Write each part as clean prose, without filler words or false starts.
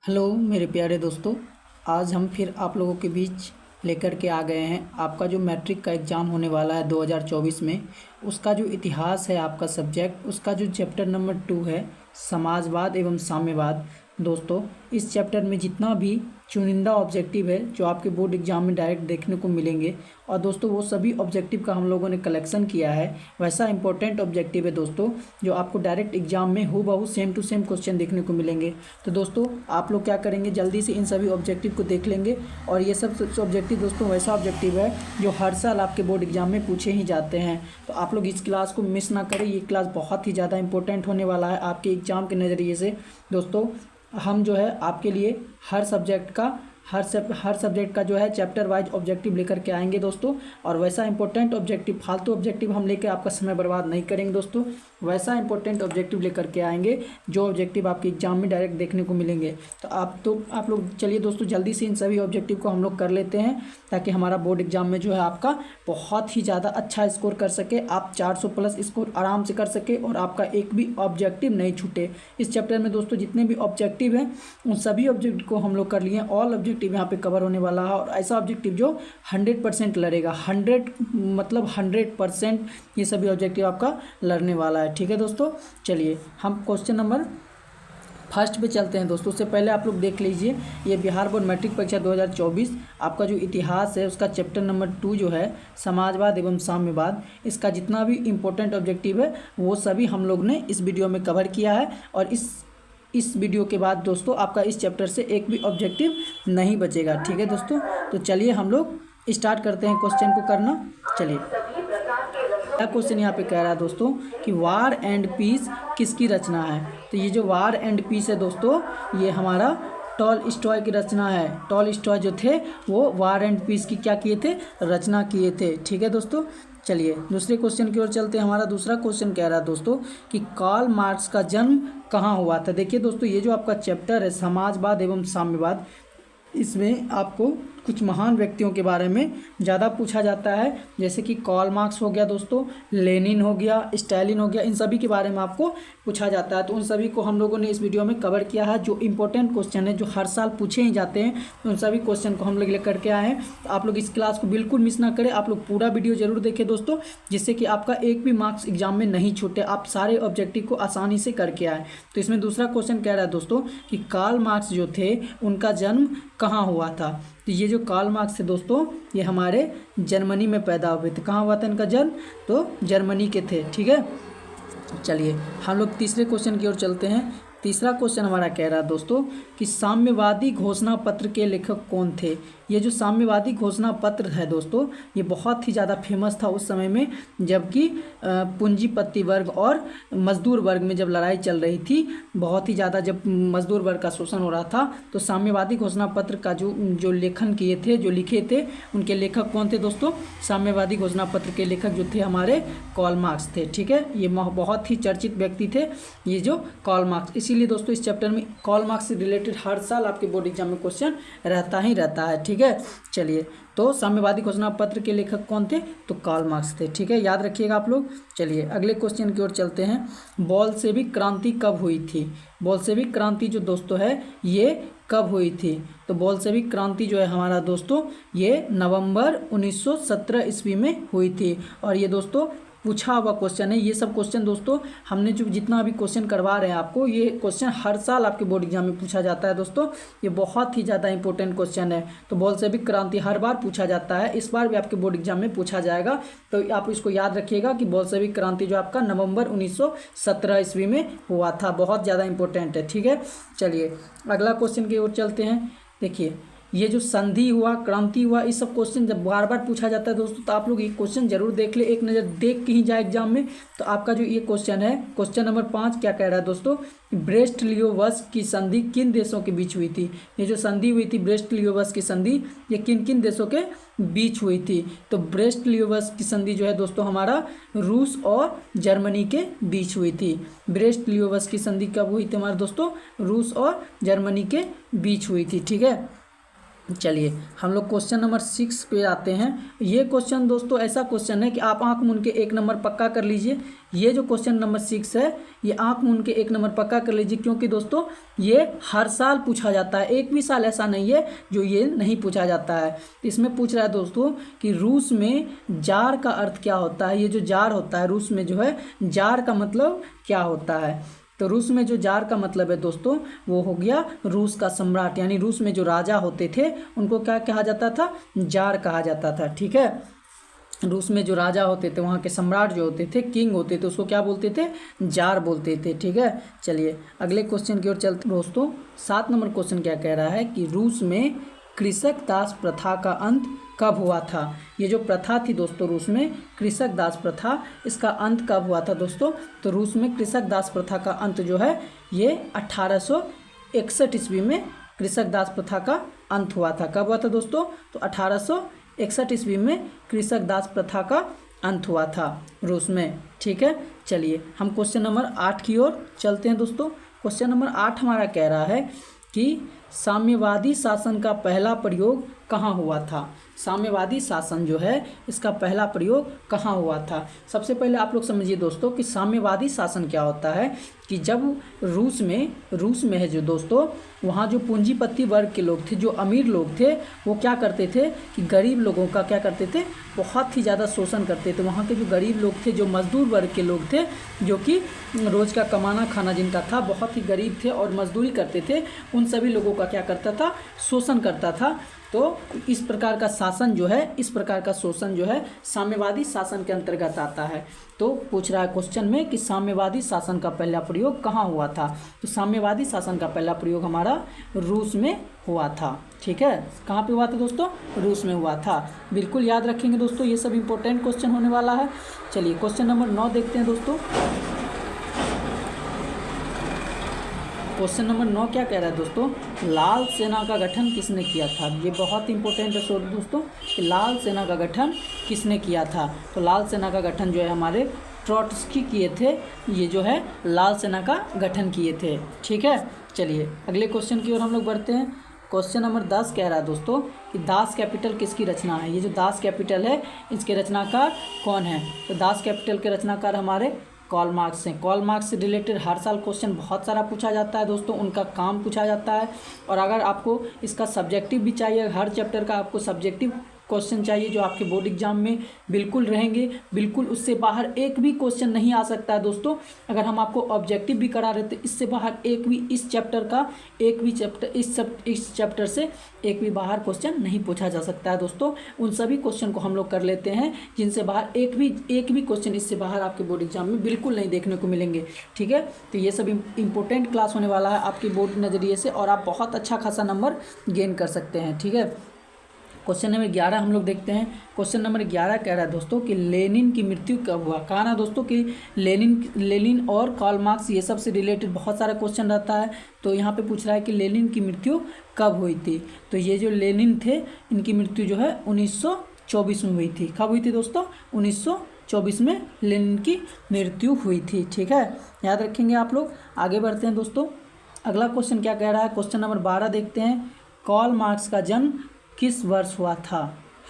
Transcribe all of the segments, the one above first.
Hello मेरे प्यारे दोस्तों, आज हम फिर आप लोगों के बीच लेकर के आ गए हैं। आपका जो मैट्रिक का एग्ज़ाम होने वाला है 2024 में, उसका जो इतिहास है आपका सब्जेक्ट, उसका जो चैप्टर नंबर 2 है समाजवाद एवं साम्यवाद। दोस्तों, इस चैप्टर में जितना भी चुनिंदा ऑब्जेक्टिव है जो आपके बोर्ड एग्जाम में डायरेक्ट देखने को मिलेंगे, और दोस्तों वो सभी ऑब्जेक्टिव का हम लोगों ने कलेक्शन किया है। वैसा इंपॉर्टेंट ऑब्जेक्टिव है दोस्तों जो आपको डायरेक्ट एग्जाम में हूबहू सेम टू सेम क्वेश्चन देखने को मिलेंगे। तो दोस्तों आप लोग क्या करेंगे, जल्दी से इन सभी ऑब्जेक्टिव को देख लेंगे। और ये सब ऑब्जेक्टिव दोस्तों वैसा ऑब्जेक्टिव है जो हर साल आपके बोर्ड एग्जाम में पूछे ही जाते हैं। तो आप लोग इस क्लास को मिस ना करें, ये क्लास बहुत ही ज़्यादा इंपॉर्टेंट होने वाला है आपके एग्जाम के नज़रिए से। दोस्तों हम जो है आपके लिए हर सब्जेक्ट का जो है चैप्टर वाइज ऑब्जेक्टिव लेकर के आएंगे दोस्तों। और वैसा इंपॉर्टेंट ऑब्जेक्टिव, फालतू ऑब्जेक्टिव हम लेकर आपका समय बर्बाद नहीं करेंगे दोस्तों। वैसा इंपॉर्टेंट ऑब्जेक्टिव लेकर के आएंगे जो ऑब्जेक्टिव आपके एग्जाम में डायरेक्ट देखने को मिलेंगे। तो आप लोग चलिए दोस्तों जल्दी से इन सभी ऑब्जेक्टिव को हम लोग कर लेते हैं, ताकि हमारा बोर्ड एग्जाम में जो है आपका बहुत ही ज़्यादा अच्छा स्कोर कर सके। आप 400 प्लस स्कोर आराम से कर सके और आपका एक भी ऑब्जेक्टिव नहीं छूटे। इस चैप्टर में दोस्तों जितने भी ऑब्जेक्टिव हैं उन सभी ऑब्जेक्टिव को हम लोग कर लिए। ऑल ऑब्जेक्टिव यहाँ पे कवर होने वाला है, और ऐसा ऑब्जेक्टिव जो 100% लड़ेगा। 100% ये सभी ऑब्जेक्टिव आपका लड़ने वाला है। ठीक है दोस्तों, चलिए हम क्वेश्चन नंबर फर्स्ट पे चलते हैं दोस्तों। उससे पहले आप लोग देख लीजिए, ये बिहार बोर्ड मैट्रिक परीक्षा 2024 आपका जो इतिहास है उसका चैप्टर नंबर 2 जो है समाजवाद एवं साम्यवाद, इसका जितना भी इम्पोर्टेंट ऑब्जेक्टिव है वो सभी हम लोग ने इस वीडियो में कवर किया है। और इस वीडियो के बाद दोस्तों आपका इस चैप्टर से एक भी ऑब्जेक्टिव नहीं बचेगा। ठीक है दोस्तों, तो चलिए हम लोग स्टार्ट करते हैं क्वेश्चन को करना। चलिए पहला क्वेश्चन यहाँ पे कह रहा है दोस्तों कि वार एंड पीस किसकी रचना है। तो ये जो वार एंड पीस है दोस्तों, ये हमारा टॉलस्टॉय की रचना है। टॉलस्टॉय जो थे वो वार एंड पीस की क्या किए थे, रचना किए थे। ठीक है दोस्तों, चलिए दूसरे क्वेश्चन की ओर चलते हैं। हमारा दूसरा क्वेश्चन कह रहा है दोस्तों कि कार्ल मार्क्स का जन्म कहाँ हुआ था। देखिए दोस्तों, ये जो आपका चैप्टर है समाजवाद एवं साम्यवाद, इसमें आपको कुछ महान व्यक्तियों के बारे में ज़्यादा पूछा जाता है, जैसे कि कार्ल मार्क्स हो गया दोस्तों, लेनिन हो गया, स्टालिन हो गया, इन सभी के बारे में आपको पूछा जाता है। तो उन सभी को हम लोगों ने इस वीडियो में कवर किया है। जो इंपॉर्टेंट क्वेश्चन है जो हर साल पूछे ही जाते हैं, उन सभी क्वेश्चन को हम लोग लेकर के आए हैं। तो आप लोग इस क्लास को बिल्कुल मिस ना करें, आप लोग पूरा वीडियो जरूर देखें दोस्तों, जिससे कि आपका एक भी मार्क्स एग्जाम में नहीं छूटे, आप सारे ऑब्जेक्टिव को आसानी से करके आए। तो इसमें दूसरा क्वेश्चन कह रहा है दोस्तों कि कार्ल मार्क्स जो थे उनका जन्म कहाँ हुआ था। तो ये जो कार्ल मार्क्स थे दोस्तों, ये हमारे जर्मनी में पैदा हुए थे। कहाँ हुआ था इनका जन्म, तो जर्मनी के थे। ठीक है, चलिए हम लोग तीसरे क्वेश्चन की ओर चलते हैं। तीसरा क्वेश्चन हमारा कह रहा है दोस्तों कि साम्यवादी घोषणा पत्र के लेखक कौन थे। ये जो साम्यवादी घोषणा पत्र है दोस्तों, ये बहुत ही ज़्यादा फेमस था उस समय में, जबकि पूंजीपति वर्ग और मजदूर वर्ग में जब लड़ाई चल रही थी, बहुत ही ज़्यादा जब मजदूर वर्ग का शोषण हो रहा था, तो साम्यवादी घोषणा पत्र का जो लेखन किए थे, जो लिखे थे, उनके लेखक कौन थे दोस्तों। साम्यवादी घोषणा पत्र के लेखक जो थे हमारे कार्ल मार्क्स थे। ठीक है, ये बहुत ही चर्चित व्यक्ति थे ये जो कार्ल मार्क्स। इसीलिए दोस्तों इस चैप्टर में कार्ल मार्क्स से रिलेटेड हर साल आपके बोर्ड एग्जाम में क्वेश्चन रहता ही रहता है। ठीक है, चलिए तो साम्यवादी घोषणा पत्र के लेखक कौन थे, तो कार्ल मार्क्स थे। ठीक है, याद रखिएगा आप लोग। चलिए अगले क्वेश्चन की ओर चलते हैं। बोल्शेविक क्रांति कब हुई थी। बोल्शेविक क्रांति जो दोस्तों है ये कब हुई थी। तो बोल्शेविक क्रांति जो है हमारा दोस्तों, ये नवंबर 1917 ईस्वी में हुई थी। और ये दोस्तों पूछा हुआ क्वेश्चन है। ये सब क्वेश्चन दोस्तों हमने जो जितना भी क्वेश्चन करवा रहे हैं आपको, ये क्वेश्चन हर साल आपके बोर्ड एग्जाम में पूछा जाता है दोस्तों। ये बहुत ही ज़्यादा इंपॉर्टेंट क्वेश्चन है। तो बोल्शेविक क्रांति हर बार पूछा जाता है, इस बार भी आपके बोर्ड एग्जाम में पूछा जाएगा। तो आप इसको याद रखिएगा कि बोल्शेविक क्रांति जो आपका नवंबर 1917 ईस्वी में हुआ था। बहुत ज़्यादा इंपॉर्टेंट है। ठीक है, चलिए अगला क्वेश्चन की ओर चलते हैं। देखिए ये जो संधि हुआ, क्रांति हुआ, इस सब क्वेश्चन जब बार बार पूछा जाता है दोस्तों, तो आप लोग ये क्वेश्चन जरूर देख ले, एक नज़र देख के ही जाए एग्जाम में। तो आपका जो ये क्वेश्चन है, क्वेश्चन नंबर 5 क्या कह रहा है दोस्तों, ब्रेस्ट लियोवस की संधि किन देशों के बीच हुई थी। ये जो संधि हुई थी ब्रेस्ट लियोवस की संधि, ये किन किन देशों के बीच हुई थी। तो ब्रेस्ट लियोवस की संधि जो है दोस्तों हमारा रूस और जर्मनी के बीच हुई थी। ब्रेस्ट लियोवस की संधि कब हुई थी हमारे दोस्तों, रूस और जर्मनी के बीच हुई थी। ठीक है, चलिए हम लोग क्वेश्चन नंबर 6 पे आते हैं। ये क्वेश्चन दोस्तों ऐसा क्वेश्चन है कि आप आंख मूंद के 1 नंबर पक्का कर लीजिए। ये जो क्वेश्चन नंबर 6 है ये आंख मूंद के 1 नंबर पक्का कर लीजिए, क्योंकि दोस्तों ये हर साल पूछा जाता है। एक भी साल ऐसा नहीं है जो ये नहीं पूछा जाता है। इसमें पूछ रहा है दोस्तों कि रूस में जार का अर्थ क्या होता है। ये जो जार होता है रूस में जो है, जार का मतलब क्या होता है। तो रूस में जो जार का मतलब है दोस्तों वो हो गया रूस का सम्राट, यानी रूस में जो राजा होते थे उनको क्या कहा जाता था, जार कहा जाता था। ठीक है, रूस में जो राजा होते थे, वहाँ के सम्राट जो होते थे, किंग होते थे, उसको क्या बोलते थे, जार बोलते थे। ठीक है, चलिए अगले क्वेश्चन की ओर चलते दोस्तों। 7 नंबर क्वेश्चन क्या कह रहा है कि रूस में कृषक दास प्रथा का अंत कब हुआ था। ये जो प्रथा थी दोस्तों रूस में कृषक दास प्रथा, इसका अंत कब हुआ था दोस्तों। तो रूस में कृषक दास प्रथा का अंत जो है ये 1861 ईस्वी में कृषक दास प्रथा का अंत हुआ था। कब हुआ था दोस्तों, तो 1861 ईस्वी में कृषक दास प्रथा का अंत हुआ था रूस में। ठीक है, चलिए हम क्वेश्चन नंबर 8 की ओर चलते हैं दोस्तों। क्वेश्चन नंबर 8 हमारा कह रहा है कि साम्यवादी शासन का पहला प्रयोग कहाँ हुआ था। साम्यवादी शासन जो है इसका पहला प्रयोग कहाँ हुआ था। सबसे पहले आप लोग समझिए दोस्तों कि साम्यवादी शासन क्या होता है। कि जब रूस में है जो दोस्तों, वहाँ जो पूंजीपति वर्ग के लोग थे, जो अमीर लोग थे, वो क्या करते थे कि गरीब लोगों का क्या करते थे, बहुत ही ज़्यादा शोषण करते थे। वहाँ के जो गरीब लोग थे, जो मजदूर वर्ग के लोग थे, जो कि रोज़ का कमाना खाना जिनका था, बहुत ही गरीब थे और मजदूरी करते थे, उन सभी लोगों का क्या करता था, शोषण करता था। तो इस प्रकार का शासन जो है, इस प्रकार का शोषण जो है साम्यवादी शासन के अंतर्गत आता है। तो पूछ रहा है क्वेश्चन में कि साम्यवादी शासन का पहला प्रयोग कहाँ हुआ था। तो साम्यवादी शासन का पहला प्रयोग हमारा रूस में हुआ था। ठीक है, कहाँ पे हुआ था दोस्तों, रूस में हुआ था। बिल्कुल याद रखेंगे दोस्तों, ये सब इंपॉर्टेंट क्वेश्चन होने वाला है। चलिए क्वेश्चन नंबर 9 देखते हैं दोस्तों। क्वेश्चन नंबर 9 क्या कह रहा है दोस्तों, लाल सेना का गठन किसने किया था। ये बहुत इंपॉर्टेंट है दोस्तों कि लाल सेना का गठन किसने किया था। तो लाल सेना का गठन जो है हमारे ट्रॉट्स्की किए थे। ये जो है लाल सेना का गठन किए थे। ठीक है, चलिए अगले क्वेश्चन की ओर हम लोग बढ़ते हैं। क्वेश्चन नंबर 10 कह रहा है दोस्तों कि दास कैपिटल किसकी रचना है। ये जो दास कैपिटल है इसके रचनाकार कौन है। तो दास कैपिटल के रचनाकार हमारे कार्ल मार्क्स हैं। कार्ल मार्क्स से रिलेटेड हर साल क्वेश्चन बहुत सारा पूछा जाता है दोस्तों, उनका काम पूछा जाता है। और अगर आपको इसका सब्जेक्टिव भी चाहिए, हर चैप्टर का आपको सब्जेक्टिव क्वेश्चन चाहिए जो आपके बोर्ड एग्जाम में बिल्कुल रहेंगे, बिल्कुल उससे बाहर एक भी क्वेश्चन नहीं आ सकता है दोस्तों। अगर हम आपको ऑब्जेक्टिव भी करा रहे तो इससे बाहर एक भी इस चैप्टर का एक भी चैप्टर इस चैप्टर से एक भी बाहर क्वेश्चन नहीं पूछा जा सकता है दोस्तों। उन सभी क्वेश्चन को हम लोग कर लेते हैं जिनसे बाहर एक भी क्वेश्चन इससे बाहर आपके बोर्ड एग्जाम में बिल्कुल नहीं देखने को मिलेंगे। ठीक है, तो ये सब इंपॉर्टेंट क्लास होने वाला है आपके बोर्ड नज़रिए से, और आप बहुत अच्छा खासा नंबर गेन कर सकते हैं। ठीक है, क्वेश्चन नंबर 11 हम लोग देखते हैं। क्वेश्चन नंबर 11 कह रहा है दोस्तों कि लेनिन की मृत्यु कब हुआ। कहा ना दोस्तों कि लेनिन और कार्ल मार्क्स ये सब से रिलेटेड बहुत सारा क्वेश्चन रहता है। तो यहाँ पे पूछ रहा है कि लेनिन की मृत्यु कब हुई थी। तो ये जो लेनिन थे इनकी मृत्यु जो है 1924 में हुई थी। कब हुई थी दोस्तों, 1924 में लेनिन की मृत्यु हुई थी। ठीक है, याद रखेंगे आप लोग। आगे बढ़ते हैं दोस्तों। अगला क्वेश्चन क्या कह रहा है, क्वेश्चन नंबर 12 देखते हैं। कार्ल मार्क्स का जन्म किस वर्ष हुआ था।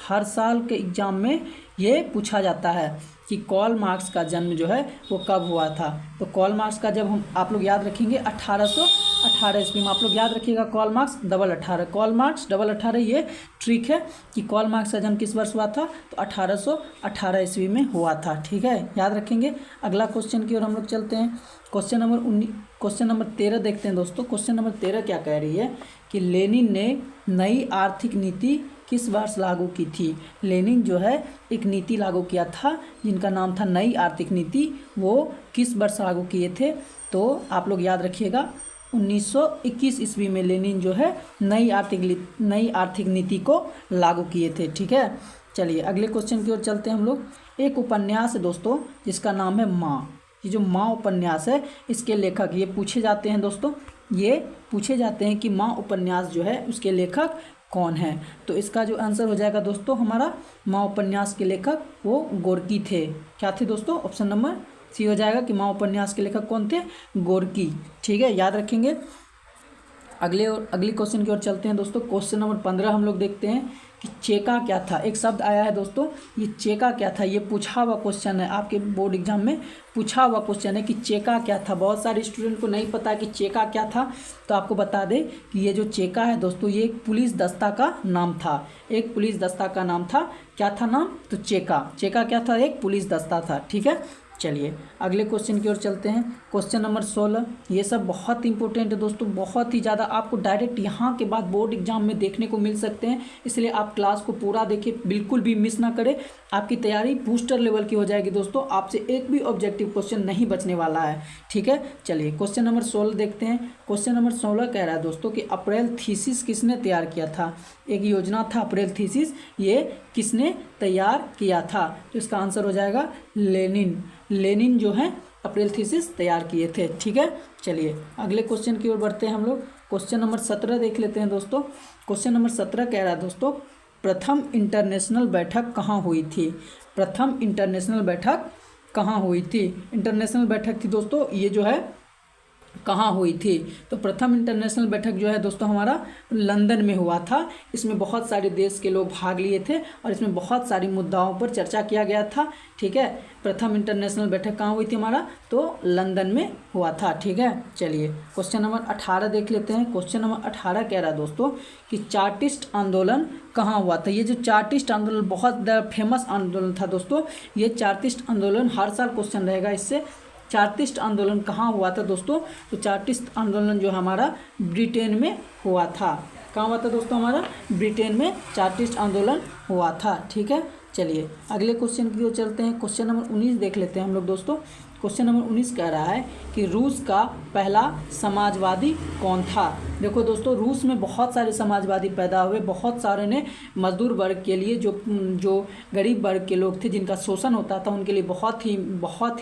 हर साल के एग्जाम में ये पूछा जाता है कि कार्ल मार्क्स का जन्म जो है वो कब हुआ था। तो कार्ल मार्क्स का जब हम आप लोग याद रखेंगे 1818 ईस्वी में। आप लोग याद रखिएगा Karl Marx double 18, Karl Marx double 18, ये ट्रिक है कि कार्ल मार्क्स का जन्म किस वर्ष हुआ था। तो 1818 ईस्वी में हुआ था। ठीक है, याद रखेंगे। अगला क्वेश्चन की ओर हम लोग चलते हैं। क्वेश्चन नंबर 13 देखते हैं दोस्तों। क्वेश्चन नंबर 13 क्या कह रही है कि लेनिन ने नई आर्थिक नीति किस वर्ष लागू की थी। लेनिन जो है एक नीति लागू किया था जिनका नाम था नई आर्थिक नीति। वो किस वर्ष लागू किए थे। तो आप लोग याद रखिएगा 1921 ईस्वी में लेनिन जो है नई आर्थिक नीति को लागू किए थे। ठीक है, चलिए अगले क्वेश्चन की ओर चलते हैं हम लोग। एक उपन्यास है दोस्तों जिसका नाम है माँ। ये जो माँ उपन्यास है इसके लेखक ये पूछे जाते हैं दोस्तों, ये पूछे जाते हैं कि माँ उपन्यास जो है उसके लेखक कौन है। तो इसका जो आंसर हो जाएगा दोस्तों हमारा माँ उपन्यास के लेखक वो गोर्की थे। क्या थे दोस्तों, ऑप्शन नंबर सी हो जाएगा कि माँ उपन्यास के लेखक कौन थे, गोर्की। ठीक है, याद रखेंगे। अगली क्वेश्चन की ओर चलते हैं दोस्तों। क्वेश्चन नंबर 15 हम लोग देखते हैं कि चेका क्या था। एक शब्द आया है दोस्तों, ये चेका क्या था, ये पूछा हुआ क्वेश्चन है, आपके बोर्ड एग्जाम में पूछा हुआ क्वेश्चन है कि चेका क्या था। बहुत सारे स्टूडेंट को नहीं पता कि चेका क्या था, तो आपको बता दें कि ये जो चेका है दोस्तों, ये एक पुलिस दस्ता का नाम था। एक पुलिस दस्ता का नाम था। क्या था नाम? तो चेका। चेका क्या था? एक पुलिस दस्ता था। ठीक है, चलिए अगले क्वेश्चन की ओर चलते हैं। क्वेश्चन नंबर 16, ये सब बहुत इंपॉर्टेंट है दोस्तों, बहुत ही ज़्यादा आपको डायरेक्ट यहाँ के बाद बोर्ड एग्जाम में देखने को मिल सकते हैं, इसलिए आप क्लास को पूरा देखिए, बिल्कुल भी मिस ना करें। आपकी तैयारी बूस्टर लेवल की हो जाएगी दोस्तों, आपसे एक भी ऑब्जेक्टिव क्वेश्चन नहीं बचने वाला है। ठीक है, चलिए क्वेश्चन नंबर 16 देखते हैं। क्वेश्चन नंबर 16 कह रहा है दोस्तों कि अप्रैल थीसिस किसने तैयार किया था। एक योजना था अप्रैल थीसिस, ये किसने तैयार किया था? तो इसका आंसर हो जाएगा लेनिन। लेनिन जो है अप्रैल थीसिस तैयार किए थे। ठीक है, चलिए अगले क्वेश्चन की ओर बढ़ते हैं हम लोग। क्वेश्चन नंबर 17 देख लेते हैं दोस्तों। क्वेश्चन नंबर 17 कह रहा है दोस्तों, प्रथम इंटरनेशनल बैठक कहाँ हुई थी। प्रथम इंटरनेशनल बैठक कहाँ हुई थी। इंटरनेशनल बैठक थी दोस्तों, ये जो है कहाँ हुई थी। तो प्रथम इंटरनेशनल बैठक जो है दोस्तों हमारा लंदन में हुआ था। इसमें बहुत सारे देश के लोग भाग लिए थे और इसमें बहुत सारी मुद्दाओं पर चर्चा किया गया था। ठीक है, प्रथम इंटरनेशनल बैठक कहाँ हुई थी हमारा, तो लंदन में हुआ था। ठीक है, चलिए क्वेश्चन नंबर 18 देख लेते हैं। क्वेश्चन नंबर 18 कह रहा है दोस्तों कि चार्टिस्ट आंदोलन कहाँ हुआ था। ये जो चार्टिस्ट आंदोलन बहुत फेमस आंदोलन था दोस्तों, ये चार्टिस्ट आंदोलन हर साल क्वेश्चन रहेगा इससे। चार्टिस्ट आंदोलन कहाँ हुआ था दोस्तों, तो चार्टिस्ट आंदोलन जो हमारा ब्रिटेन में हुआ था। कहाँ हुआ था दोस्तों हमारा, ब्रिटेन में चार्टिस्ट आंदोलन हुआ था। ठीक है, चलिए अगले क्वेश्चन की ओर चलते हैं। क्वेश्चन नंबर 19 देख लेते हैं हम लोग दोस्तों। क्वेश्चन नंबर 19 कह रहा है कि रूस का पहला समाजवादी कौन था। देखो दोस्तों, रूस में बहुत सारे समाजवादी पैदा हुए, बहुत सारे ने मजदूर वर्ग के लिए, जो गरीब वर्ग के लोग थे जिनका शोषण होता था, उनके लिए बहुत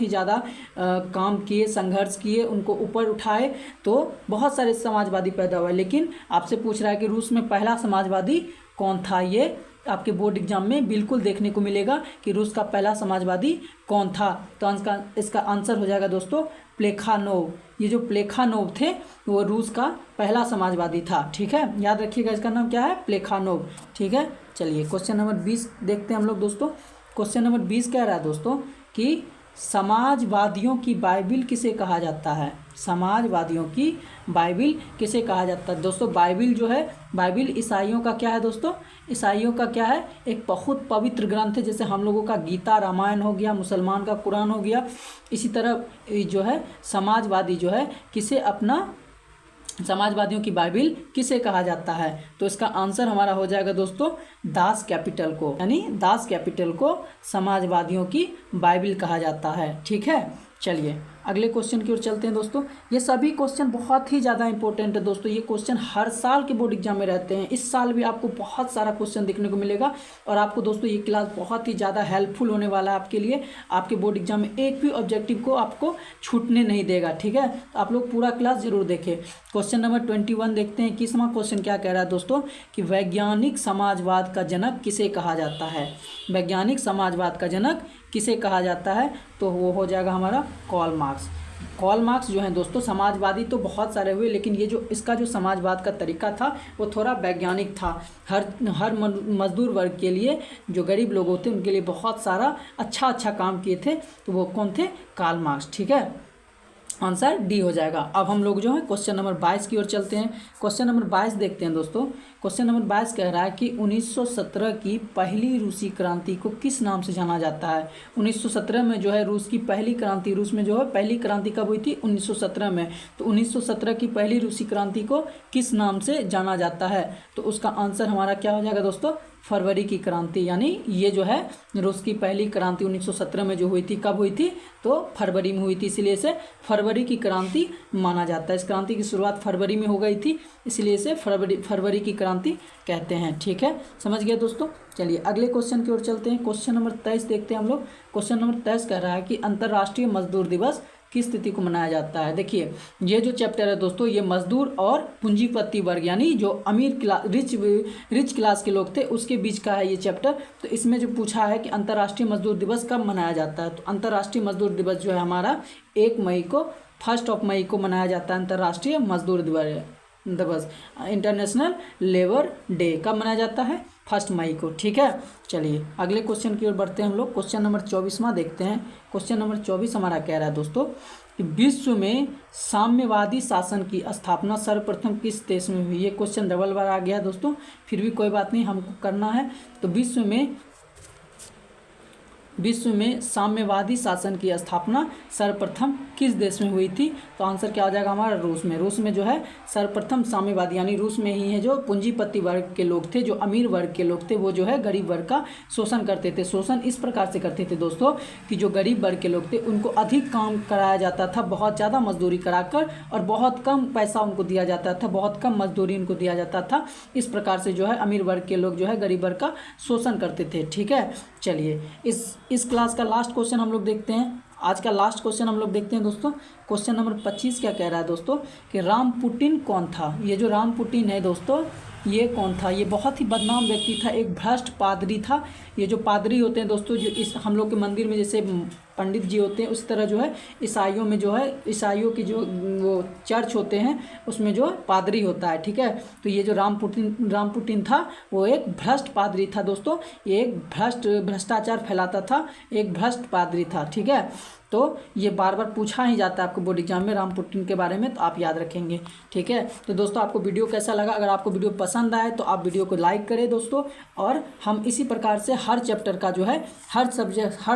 ही ज़्यादा काम किए, संघर्ष किए, उनको ऊपर उठाए, तो बहुत सारे समाजवादी पैदा हुए। लेकिन आपसे पूछ रहा है कि रूस में पहला समाजवादी कौन था। ये आपके बोर्ड एग्जाम में बिल्कुल देखने को मिलेगा कि रूस का पहला समाजवादी कौन था। तो इसका आंसर हो जाएगा दोस्तों प्लेखानोव। ये जो प्लेखानोव थे वो रूस का पहला समाजवादी था। ठीक है, याद रखिएगा, इसका नाम क्या है, प्लेखानोव। ठीक है, चलिए क्वेश्चन नंबर 20 देखते हैं हम लोग दोस्तों। क्वेश्चन नंबर 20 कह रहा है दोस्तों कि समाजवादियों की बाइबिल किसे कहा जाता है। समाजवादियों की बाइबिल किसे कहा जाता है दोस्तों। बाइबिल जो है, बाइबिल ईसाइयों का क्या है दोस्तों, ईसाइयों का क्या है, एक बहुत पवित्र ग्रंथ है। जैसे हम लोगों का गीता रामायण हो गया, मुसलमान का कुरान हो गया, इसी तरह जो है समाजवादी जो है किसे अपना, समाजवादियों की बाइबिल किसे कहा जाता है। तो इसका आंसर हमारा हो जाएगा दोस्तों दास कैपिटल को, यानी दास कैपिटल को समाजवादियों की बाइबिल कहा जाता है। ठीक है, चलिए अगले क्वेश्चन की ओर चलते हैं दोस्तों। ये सभी क्वेश्चन बहुत ही ज़्यादा इंपॉर्टेंट है दोस्तों, ये क्वेश्चन हर साल के बोर्ड एग्जाम में रहते हैं। इस साल भी आपको बहुत सारा क्वेश्चन देखने को मिलेगा और आपको दोस्तों ये क्लास बहुत ही ज़्यादा हेल्पफुल होने वाला है आपके लिए। आपके बोर्ड एग्जाम में एक भी ऑब्जेक्टिव को आपको छूटने नहीं देगा। ठीक है, तो आप लोग पूरा क्लास जरूर देखें। क्वेश्चन नंबर 21 देखते हैं। 21वां क्वेश्चन क्या कह रहा है दोस्तों कि वैज्ञानिक समाजवाद का जनक किसे कहा जाता है। वैज्ञानिक समाजवाद का जनक किसे कहा जाता है, तो वो हो जाएगा हमारा कार्ल मार्क्स। कार्ल मार्क्स जो है दोस्तों, समाजवादी तो बहुत सारे हुए, लेकिन ये जो इसका जो समाजवाद का तरीका था वो थोड़ा वैज्ञानिक था। हर मजदूर वर्ग के लिए, जो गरीब लोग होते उनके लिए बहुत सारा अच्छा काम किए थे, तो वो कौन थे, कार्ल मार्क्स। ठीक है, आंसर डी हो जाएगा। अब हम लोग जो है क्वेश्चन नंबर 22 की ओर चलते हैं। क्वेश्चन नंबर 22 देखते हैं दोस्तों। क्वेश्चन नंबर 22 कह रहा है कि 1917 की पहली रूसी क्रांति को किस नाम से जाना जाता है। 1917 में जो है रूस की पहली क्रांति, रूस में जो है पहली क्रांति कब हुई थी, 1917 में। तो 1917 की पहली रूसी क्रांति को किस नाम से जाना जाता है, तो उसका आंसर हमारा क्या हो जाएगा दोस्तों, फरवरी की क्रांति। यानी ये जो है रूस की पहली क्रांति 1917 में जो हुई थी, कब हुई थी, तो फरवरी में हुई थी, इसलिए इसे फरवरी की क्रांति माना जाता है। इस क्रांति की शुरुआत फरवरी में हो गई थी, इसलिए इसे फरवरी की क्रांति कहते हैं। ठीक है, समझ गए दोस्तों। चलिए अगले क्वेश्चन की ओर चलते हैं। क्वेश्चन नंबर 23 देखते हैं हम लोग। क्वेश्चन नंबर 23 कह रहा है कि अंतर्राष्ट्रीय मजदूर दिवस किस तिथि को मनाया जाता है। देखिए ये जो चैप्टर है दोस्तों, ये मजदूर और पूंजीपति वर्ग, यानी जो अमीर क्लास, रिच क्लास के लोग थे, उसके बीच का है ये चैप्टर। तो इसमें जो पूछा है कि अंतर्राष्ट्रीय मजदूर दिवस कब मनाया जाता है, तो अंतर्राष्ट्रीय मजदूर दिवस जो है हमारा 1 मई को, 1 मई को मनाया जाता है अंतर्राष्ट्रीय मजदूर दिवस। दिवस, इंटरनेशनल लेबर डे कब मनाया जाता है? 1 मई को। ठीक है, चलिए अगले क्वेश्चन की ओर बढ़ते हैं हम लोग। क्वेश्चन नंबर 24वां देखते हैं। क्वेश्चन नंबर 24 हमारा कह रहा है दोस्तों कि विश्व में साम्यवादी शासन की स्थापना सर्वप्रथम किस देश में हुई? ये क्वेश्चन डबल बार आ गया दोस्तों, फिर भी कोई बात नहीं, हमको करना है। तो विश्व में साम्यवादी शासन की स्थापना सर्वप्रथम किस देश में हुई थी? तो आंसर क्या हो जाएगा हमारा? रूस में। रूस में जो है सर्वप्रथम साम्यवादी, यानी रूस में ही है जो पूंजीपति वर्ग के लोग थे, जो अमीर वर्ग के लोग थे, वो जो है गरीब वर्ग का शोषण करते थे। शोषण इस प्रकार से करते थे दोस्तों कि जो गरीब वर्ग के लोग थे उनको अधिक काम कराया जाता था, बहुत ज़्यादा मजदूरी कराकर, और बहुत कम पैसा उनको दिया जाता था, बहुत कम मजदूरी उनको दिया जाता था। इस प्रकार से जो है अमीर वर्ग के लोग जो है गरीब वर्ग का शोषण करते थे। ठीक है, चलिए इस क्लास का लास्ट क्वेश्चन हम लोग देखते हैं। आज का लास्ट क्वेश्चन हम लोग देखते हैं दोस्तों। क्वेश्चन नंबर 25 क्या कह रहा है दोस्तों कि रामपुटिन कौन था? ये जो रामपुटिन है दोस्तों, ये कौन था? ये बहुत ही बदनाम व्यक्ति था, एक भ्रष्ट पादरी था। ये जो पादरी होते हैं दोस्तों, जो इस हम लोग के मंदिर में जैसे पंडित जी होते हैं, उस तरह जो है ईसाइयों में जो है, ईसाइयों की जो वो चर्च होते हैं उसमें जो पादरी होता है। ठीक है, तो ये जो रामपुटिन था वो एक भ्रष्ट पादरी था दोस्तों। ये एक भ्रष्टाचार फैलाता था, एक भ्रष्ट पादरी था। ठीक है, तो ये बार बार पूछा ही जाता है आपको बोर्ड एग्जाम में रामपुटिन के बारे में, तो आप याद रखेंगे। ठीक है, तो दोस्तों आपको वीडियो कैसा लगा? अगर आपको वीडियो पसंद आए तो आप वीडियो को लाइक करें दोस्तों, और हम इसी प्रकार से हर चैप्टर का जो है हर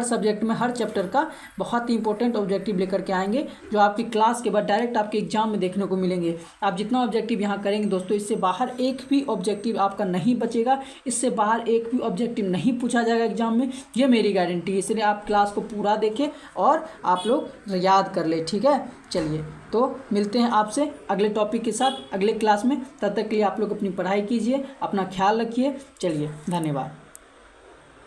सब्जेक्ट में हर चैप्टर का बहुत ही इंपॉर्टेंट ऑब्जेक्टिव लेकर के आएंगे, जो आपकी क्लास के बाद डायरेक्ट आपके एग्जाम में देखने को मिलेंगे। आप जितना ऑब्जेक्टिव यहाँ करेंगे दोस्तों, इससे बाहर एक भी ऑब्जेक्टिव आपका नहीं बचेगा, इससे बाहर एक भी ऑब्जेक्टिव नहीं पूछा जाएगा एग्जाम में, ये मेरी गारंटी है। इसलिए आप क्लास को पूरा देखें और आप लोग याद कर ले। ठीक है, चलिए तो मिलते हैं आपसे अगले टॉपिक के साथ अगले क्लास में। तब तक के लिए आप लोग अपनी पढ़ाई कीजिए, अपना ख्याल रखिए। चलिए, धन्यवाद।